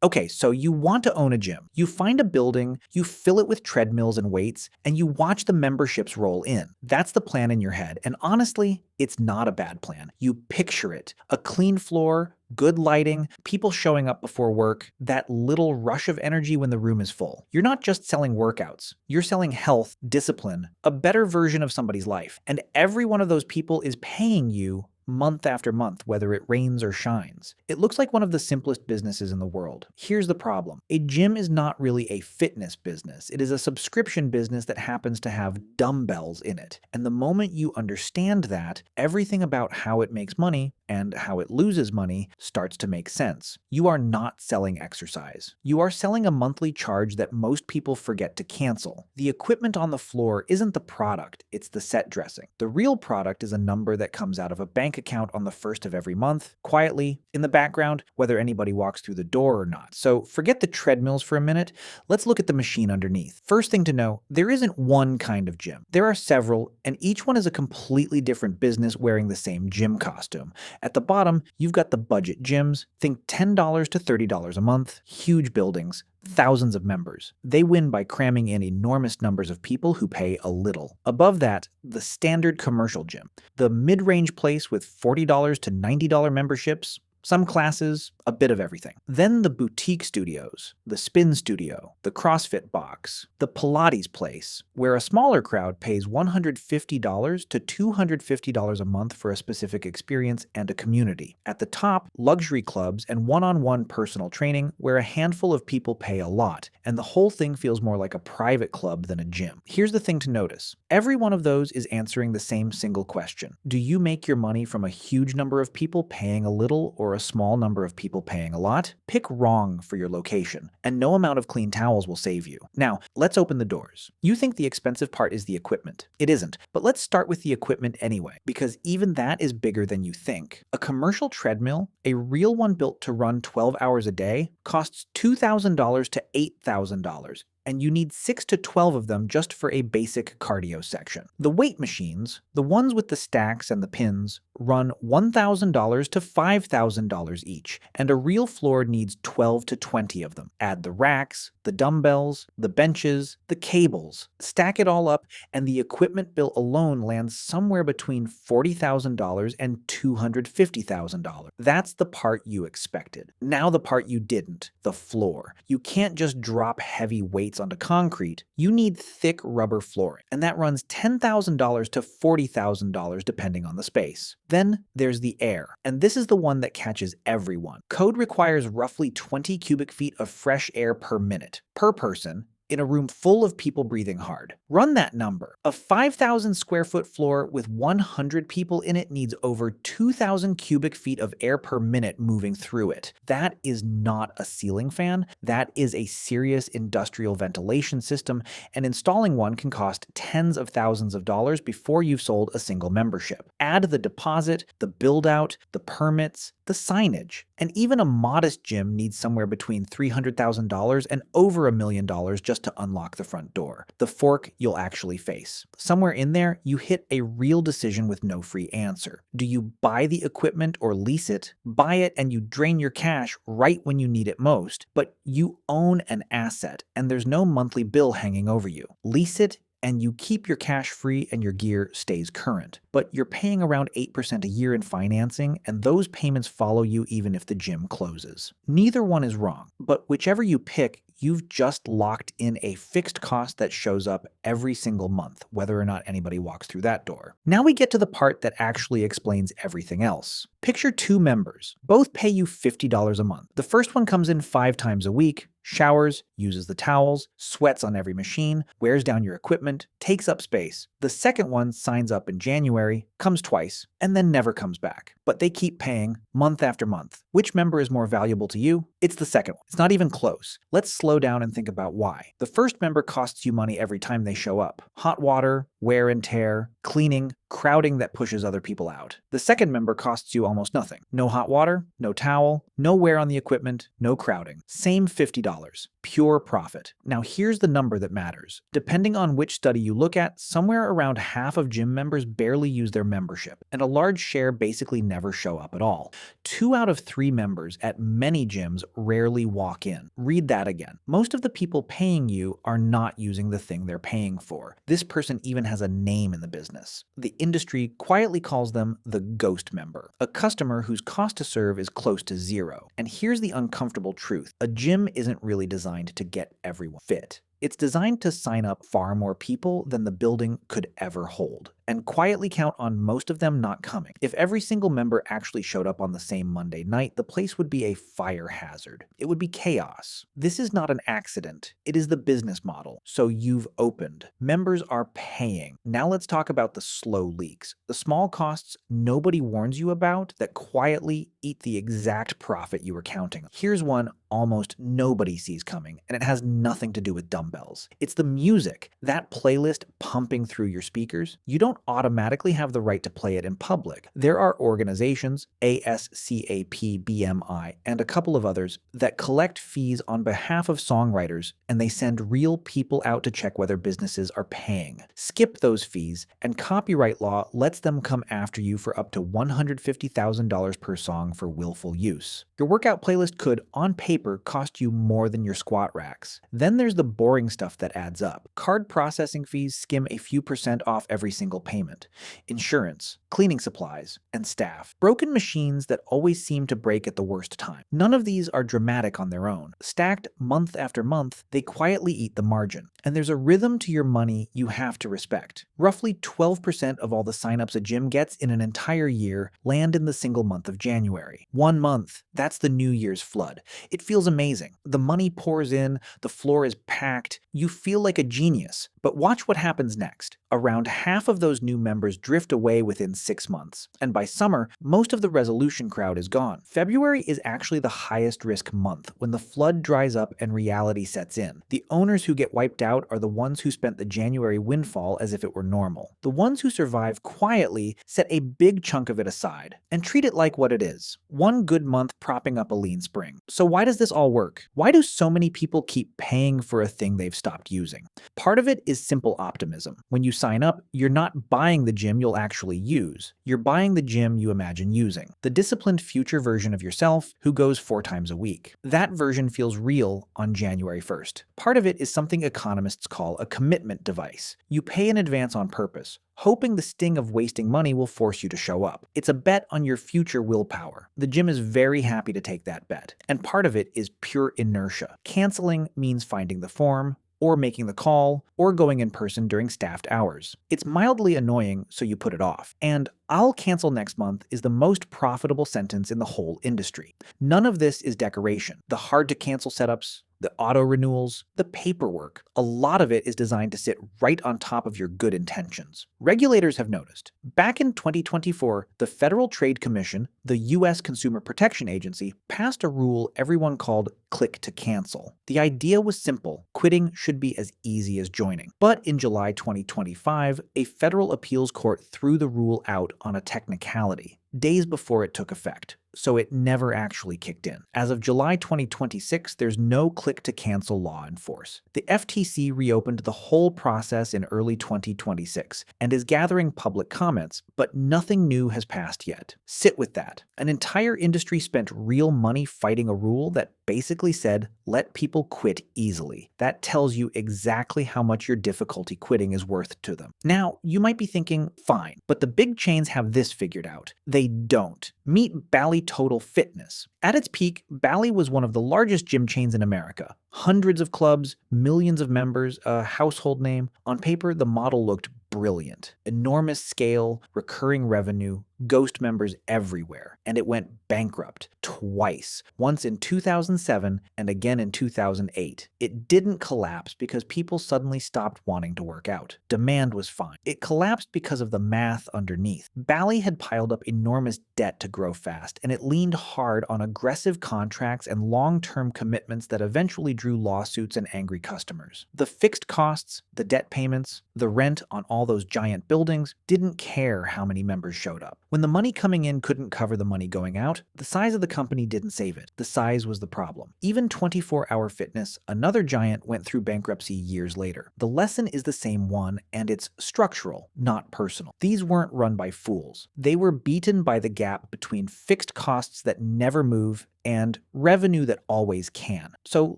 Okay, so you want to own a gym. You find a building, you fill it with treadmills and weights, and you watch the memberships roll in. That's the plan in your head. And honestly, it's not a bad plan. You picture it: a clean floor, good lighting, people showing up before work, that little rush of energy when the room is full. You're not just selling workouts, you're selling health, discipline, a better version of somebody's life. And every one of those people is paying you month after month, whether it rains or shines. It looks like one of the simplest businesses in the world. Here's the problem: a gym is not really a fitness business. It is a subscription business that happens to have dumbbells in it. And the moment you understand that, everything about how it makes money and how it loses money starts to make sense. You are not selling exercise. You are selling a monthly charge that most people forget to cancel. The equipment on the floor isn't the product, it's the set dressing. The real product is a number that comes out of a bank account on the first of every month, quietly, in the background, whether anybody walks through the door or not. So forget the treadmills for a minute. Let's look at the machine underneath. First thing to know, there isn't one kind of gym. There are several, and each one is a completely different business wearing the same gym costume. At the bottom, you've got the budget gyms. Think $10 to $30 a month, huge buildings, thousands of members. They win by cramming in enormous numbers of people who pay a little. Above that, the standard commercial gym, the mid-range place with $40 to $90 memberships, some classes, a bit of everything. Then the boutique studios, the spin studio, the CrossFit box, the Pilates place, where a smaller crowd pays $150 to $250 a month for a specific experience and a community. At the top, luxury clubs and one-on-one personal training, where a handful of people pay a lot, and the whole thing feels more like a private club than a gym. Here's the thing to notice: every one of those is answering the same single question. Do you make your money from a huge number of people paying a little, or a small number of people paying a lot? Pick wrong for your location, and no amount of clean towels will save you. Now, let's open the doors. You think the expensive part is the equipment. It isn't, but let's start with the equipment anyway, because even that is bigger than you think. A commercial treadmill, a real one built to run 12 hours a day, costs $2,000 to $8,000. And you need 6 to 12 of them just for a basic cardio section. The weight machines, the ones with the stacks and the pins, run $1,000 to $5,000 each, and a real floor needs 12 to 20 of them. Add the racks, the dumbbells, the benches, the cables. Stack it all up, and the equipment bill alone lands somewhere between $40,000 and $250,000. That's the part you expected. Now the part you didn't: the floor. You can't just drop heavy weights onto concrete. You need thick rubber flooring, and that runs $10,000 to $40,000 depending on the space. Then there's the air, and this is the one that catches everyone. Code requires roughly 20 cubic feet of fresh air per minute, per person, in a room full of people breathing hard. Run that number. A 5,000 square foot floor with 100 people in it needs over 2,000 cubic feet of air per minute moving through it. That is not a ceiling fan. That is a serious industrial ventilation system, and installing one can cost tens of thousands of dollars before you've sold a single membership. Add the deposit, the build-out, the permits, the signage. And even a modest gym needs somewhere between $300,000 and over $1 million just to unlock the front door, the fork you'll actually face. Somewhere in there, you hit a real decision with no free answer. Do you buy the equipment or lease it? Buy it and you drain your cash right when you need it most, but you own an asset and there's no monthly bill hanging over you. Lease it and you keep your cash free and your gear stays current. But you're paying around 8% a year in financing, and those payments follow you even if the gym closes. Neither one is wrong, but whichever you pick, you've just locked in a fixed cost that shows up every single month, whether or not anybody walks through that door. Now we get to the part that actually explains everything else. Picture two members. Both pay you $50 a month. The first one comes in 5 times a week, showers, uses the towels, sweats on every machine, wears down your equipment, takes up space. The second one signs up in January, comes twice, and then never comes back. But they keep paying month after month. Which member is more valuable to you? It's the second one. It's not even close. Let's slow down and think about why. The first member costs you money every time they show up. Hot water, wear and tear, cleaning, crowding that pushes other people out. The second member costs you almost nothing. No hot water, no towel, no wear on the equipment, no crowding. Same $50. Pure profit. Now here's the number that matters. Depending on which study you look at, somewhere around half of gym members barely use their membership, and a large share basically never show up at all. 2 out of 3 members at many gyms rarely walk in. Read that again. Most of the people paying you are not using the thing they're paying for. This person even has a name in the business. The industry quietly calls them the ghost member, a customer whose cost to serve is close to zero. And here's the uncomfortable truth. A gym isn't really designed to get everyone fit. It's designed to sign up far more people than the building could ever hold, and quietly count on most of them not coming. If every single member actually showed up on the same Monday night, the place would be a fire hazard. It would be chaos. This is not an accident. It is the business model. So you've opened. Members are paying. Now let's talk about the slow leaks. The small costs nobody warns you about that quietly eat the exact profit you were counting on. Here's one almost nobody sees coming, and it has nothing to do with dumbbells. It's the music, that playlist pumping through your speakers. You don't automatically have the right to play it in public. There are organizations, ASCAP, BMI, and a couple of others, that collect fees on behalf of songwriters, and they send real people out to check whether businesses are paying. Skip those fees, and copyright law lets them come after you for up to $150,000 per song for willful use. Your workout playlist could, on paper, cost you more than your squat racks. Then there's the boring stuff that adds up. Card processing fees skim a few % off every single payment. Insurance, cleaning supplies, and staff. Broken machines that always seem to break at the worst time. None of these are dramatic on their own. Stacked month after month, they quietly eat the margin. And there's a rhythm to your money you have to respect. Roughly 12% of all the signups a gym gets in an entire year land in the single month of January. 1 month, that's the New Year's flood. It feels amazing. The money pours in, the floor is packed, you feel like a genius. But watch what happens next. Around half of those new members drift away within 6 months, and by summer, most of the resolution crowd is gone. February is actually the highest risk month, when the flood dries up and reality sets in. The owners who get wiped out are the ones who spent the January windfall as if it were normal. The ones who survive quietly set a big chunk of it aside, and treat it like what it is. One good month propping up a lean spring. So why does this all work? Why do so many people keep paying for a thing they've stopped using? Part of it is simple optimism. When you sign up, you're not buying the gym you'll actually use. You're buying the gym you imagine using. The disciplined future version of yourself who goes 4 times a week. That version feels real on January 1st. Part of it is something economists call a commitment device. You pay in advance on purpose, hoping the sting of wasting money will force you to show up. It's a bet on your future willpower. The gym is very happy to take that bet. And part of it is pure inertia. Canceling means finding the form, or making the call, or going in person during staffed hours. It's mildly annoying, so you put it off. And "I'll cancel next month" is the most profitable sentence in the whole industry. None of this is decoration. The hard-to-cancel setups, the auto-renewals, the paperwork, a lot of it is designed to sit right on top of your good intentions. Regulators have noticed. Back in 2024, the Federal Trade Commission, the US Consumer Protection Agency, passed a rule everyone called click to cancel. The idea was simple. Quitting should be as easy as joining. But in July 2025, a federal appeals court threw the rule out on a technicality, days before it took effect, so it never actually kicked in. As of July 2026, there's no click-to-cancel law in force. The FTC reopened the whole process in early 2026 and is gathering public comments, but nothing new has passed yet. Sit with that. An entire industry spent real money fighting a rule that basically said, let people quit easily. That tells you exactly how much your difficulty quitting is worth to them. Now, you might be thinking, fine, but the big chains have this figured out. They don't. Meet Bally Total Fitness. At its peak, Bally was one of the largest gym chains in America. Hundreds of clubs, millions of members, a household name. On paper, the model looked brilliant. Enormous scale, recurring revenue, ghost members everywhere, and it went bankrupt twice, once in 2007 and again in 2008. It didn't collapse because people suddenly stopped wanting to work out. Demand was fine. It collapsed because of the math underneath. Bally had piled up enormous debt to grow fast, and it leaned hard on aggressive contracts and long-term commitments that eventually drew lawsuits and angry customers. The fixed costs, the debt payments, the rent on all those giant buildings didn't care how many members showed up. When the money coming in couldn't cover the money going out, the size of the company didn't save it. The size was the problem. Even 24-Hour Fitness, another giant, went through bankruptcy years later. The lesson is the same one, and it's structural, not personal. These weren't run by fools. They were beaten by the gap between fixed costs that never move and revenue that always can. So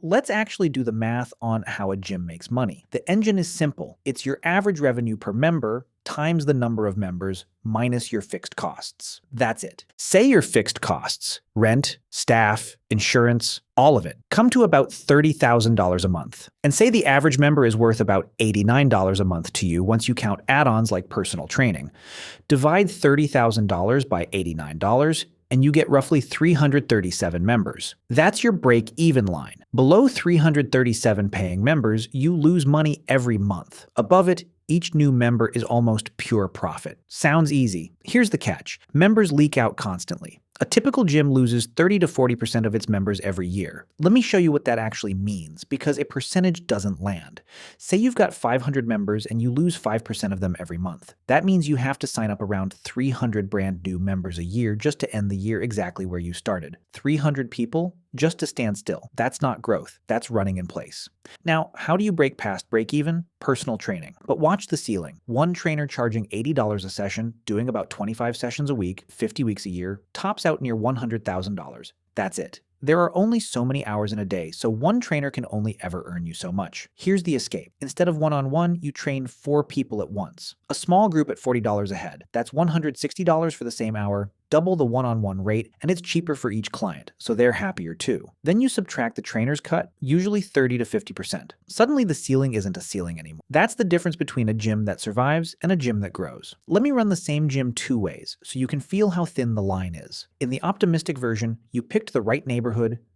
let's actually do the math on how a gym makes money. The engine is simple. It's your average revenue per member times the number of members minus your fixed costs. That's it. Say your fixed costs, rent, staff, insurance, all of it, come to about $30,000 a month. And say the average member is worth about $89 a month to you once you count add-ons like personal training. Divide $30,000 by $89, and you get roughly 337 members. That's your break-even line. Below 337 paying members, you lose money every month. Above it, each new member is almost pure profit. Sounds easy. Here's the catch. Members leak out constantly. A typical gym loses 30 to 40% of its members every year. Let me show you what that actually means, because a percentage doesn't land. Say you've got 500 members and you lose 5% of them every month. That means you have to sign up around 300 brand new members a year just to end the year exactly where you started. 300 people just to stand still. That's not growth. That's running in place. Now, how do you break past break even? Personal training. But watch the ceiling. One trainer charging $80 a session, doing about 25 sessions a week, 50 weeks a year, tops out near $100,000. That's it. There are only so many hours in a day, so one trainer can only ever earn you so much. Here's the escape. Instead of one-on-one, you train 4 people at once. A small group at $40 a head. That's $160 for the same hour, double the one-on-one rate, and it's cheaper for each client, so they're happier too. Then you subtract the trainer's cut, usually 30 to 50%. Suddenly the ceiling isn't a ceiling anymore. That's the difference between a gym that survives and a gym that grows. Let me run the same gym 2 ways, so you can feel how thin the line is. In the optimistic version, you picked the right neighborhood,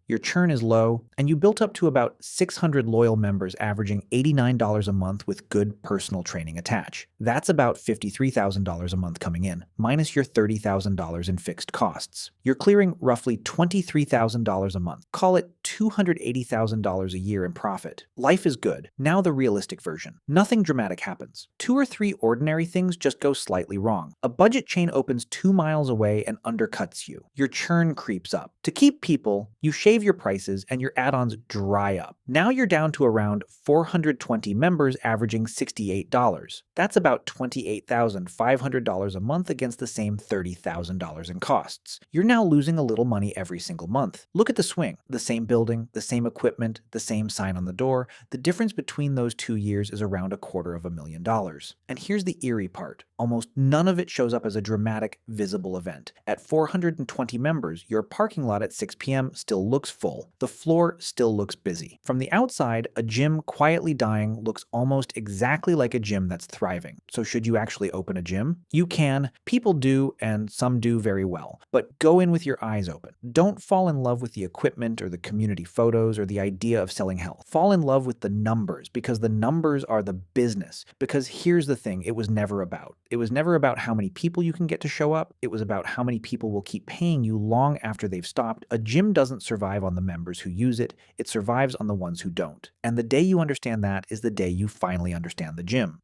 your churn is low, and you built up to about 600 loyal members averaging $89 a month with good personal training attached. That's about $53,000 a month coming in, minus your $30,000 in fixed costs. You're clearing roughly $23,000 a month. Call it $280,000 a year in profit. Life is good. Now the realistic version. Nothing dramatic happens. 2 or 3 ordinary things just go slightly wrong. A budget chain opens 2 miles away and undercuts you. Your churn creeps up. To keep people, you shave your prices and your add-ons dry up. Now you're down to around 420 members averaging $68. That's about $28,500 a month against the same $30,000 in costs. You're now losing a little money every single month. Look at the swing. The same building, the same equipment, the same sign on the door. The difference between those 2 years is around $250,000. And here's the eerie part. Almost none of it shows up as a dramatic, visible event. At 420 members, your parking lot at 6 p.m. still looks full. The floor still looks busy. From the outside, a gym quietly dying looks almost exactly like a gym that's thriving. So should you actually open a gym? You can. People do, and some do very well. But go in with your eyes open. Don't fall in love with the equipment or the community photos or the idea of selling health. Fall in love with the numbers, because the numbers are the business. Because here's the thing, it was never about. It was never about how many people you can get to show up. It was about how many people will keep paying you long after they've stopped. A gym doesn't survive on the members who use it. It survives on the ones who don't. And the day you understand that is the day you finally understand the gym.